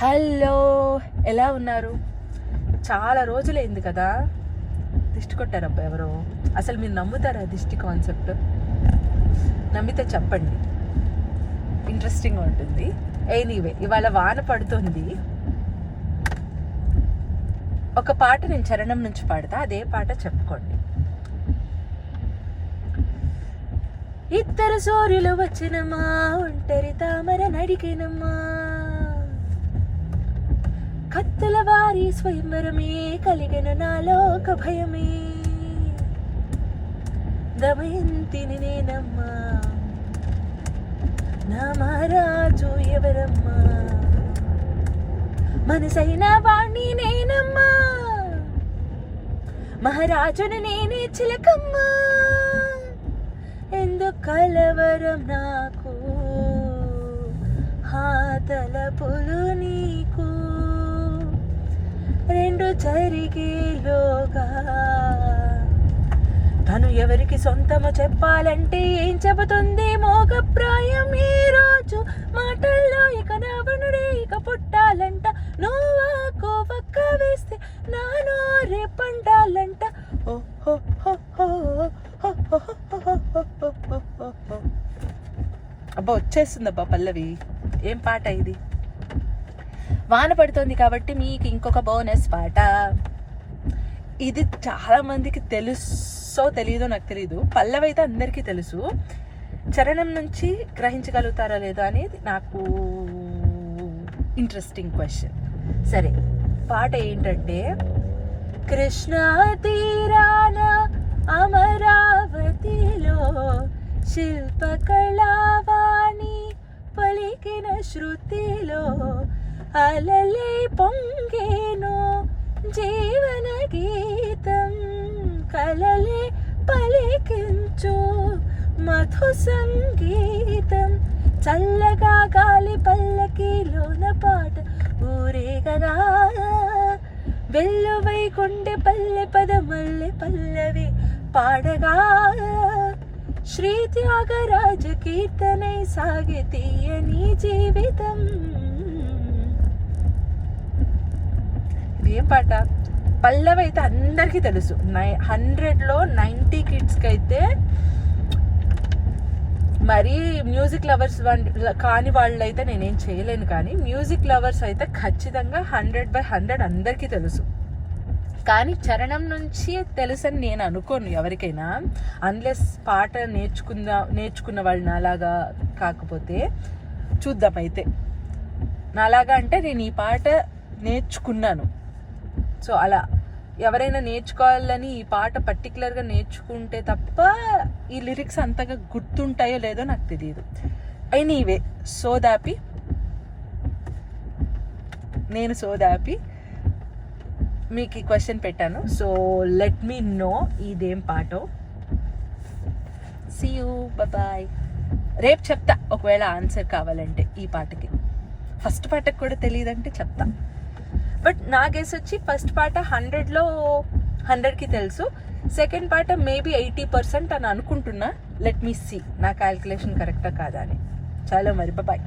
Hello, ఎలా ఉన్నారు? చాలా రోజులైంది కదా దిష్టి కొట్టారబ్బా ఎవరో. అసలు మీరు నమ్ముతారా దిష్టి కాన్సెప్ట్? నమ్మితే చెప్పండి, ఇంట్రెస్టింగ్గా ఉంటుంది. ఎనీవే, ఇవాళ వాన పడుతుంది. ఒక పాట నేను చరణం నుంచి పాడతా, అదే పాట చెప్పుకోండి. ఇద్దరు సూర్యులు వచ్చినమ్మా, ఒంటరి తామర నడికినమ్మా, కత్తుల వారి స్వయంవరమే కలిగిన నాలోక భయమే, దమయంతిని నేనమ్మా, నా మహారాజు ఎవరమ్మా, మనసైన వాణ్ణి నేనమ్మా, మహారాజుని నేనే చిలకమ్మా, ఎందుకు కలవరం నాకు, తలపులు నీకు, రెండు జరిగేలోగా తను ఎవరికి సొంతమో చెప్పాలంటే ఏం చెబుతుంది మోగప్రాయం ఈ రోజు మాటల్లో. ఇక రావణుడే ఇక పుట్టాలంట, నువ్వా కోవక్క వేస్తే నా నోరే పండాలంట. అబ్బా వచ్చేస్తుందబ్బా పల్లవి. ఏం పాట ఇది? వాన పడుతుంది కాబట్టి మీకు ఇంకొక బోనస్ పాట. ఇది చాలా మందికి తెలుసో తెలీదో నాకు తెలీదు, పల్లవి అయితే అందరికీ తెలుసు. చరణం నుంచి గ్రహించగలుగుతారా లేదా అనేది నాకు ఇంట్రెస్టింగ్ క్వశ్చన్. సరే, పాట ఏంటంటే, కృష్ణా తీరాన అమరావతిలో శిల్పకళావాణి పలికిన శృతిలో అలలే పొంగేను జీవన గీతం, కలలే పలికించు మధు సంగీతం, చల్లగా గాలి పల్లకిలోన పాట ఊరేగగా, వెల్లువై కొండె పల్లె పదమల్లె పల్లవి పాడగా, శ్రీ త్యాగరాజ కీర్తనై సాగి తీయని జీవితం. ఏం పాట? పల్లవి అయితే అందరికీ తెలుసు. 100లో 90 కిడ్స్కి అయితే, మరీ మ్యూజిక్ లవర్స్ కాని వాళ్ళు అయితే నేనేం చేయలేను, కానీ మ్యూజిక్ లవర్స్ అయితే ఖచ్చితంగా 100/100 అందరికీ తెలుసు. కానీ చరణం నుంచి తెలుసని నేను అనుకోను ఎవరికైనా, అన్లెస్ పాట నేర్చుకున్న వాళ్ళు నాలాగా కాకపోతే. చూద్దాం అయితే. నాలాగా అంటే నేను ఈ పాట నేర్చుకున్నాను. సో అలా ఎవరైనా నేర్చుకోవాలని ఈ పాట పర్టికులర్గా నేర్చుకుంటే తప్ప ఈ లిరిక్స్ అంతగా గుర్తుంటాయో లేదో నాకు తెలియదు. ఎనీవే, నేను సోదాపి మీకు ఈ క్వశ్చన్ పెట్టాను. సో లెట్ మీ నో ఇదేం పాటో. See you, bye. రేపు చెప్తా ఒకవేళ ఆన్సర్ కావాలంటే. ఈ పాటకి ఫస్ట్ పాటకు కూడా తెలియదంటే చెప్తా. బట్ నా గెస్ వచ్చి ఫస్ట్ పాట 100లో 100కి తెలుసు, సెకండ్ పాట మేబీ 80% అని అనుకుంటున్నా. లెట్ మీ సీ నా క్యాల్కులేషన్ కరెక్టా కాదా అని. చాలా మరి, బాయ్.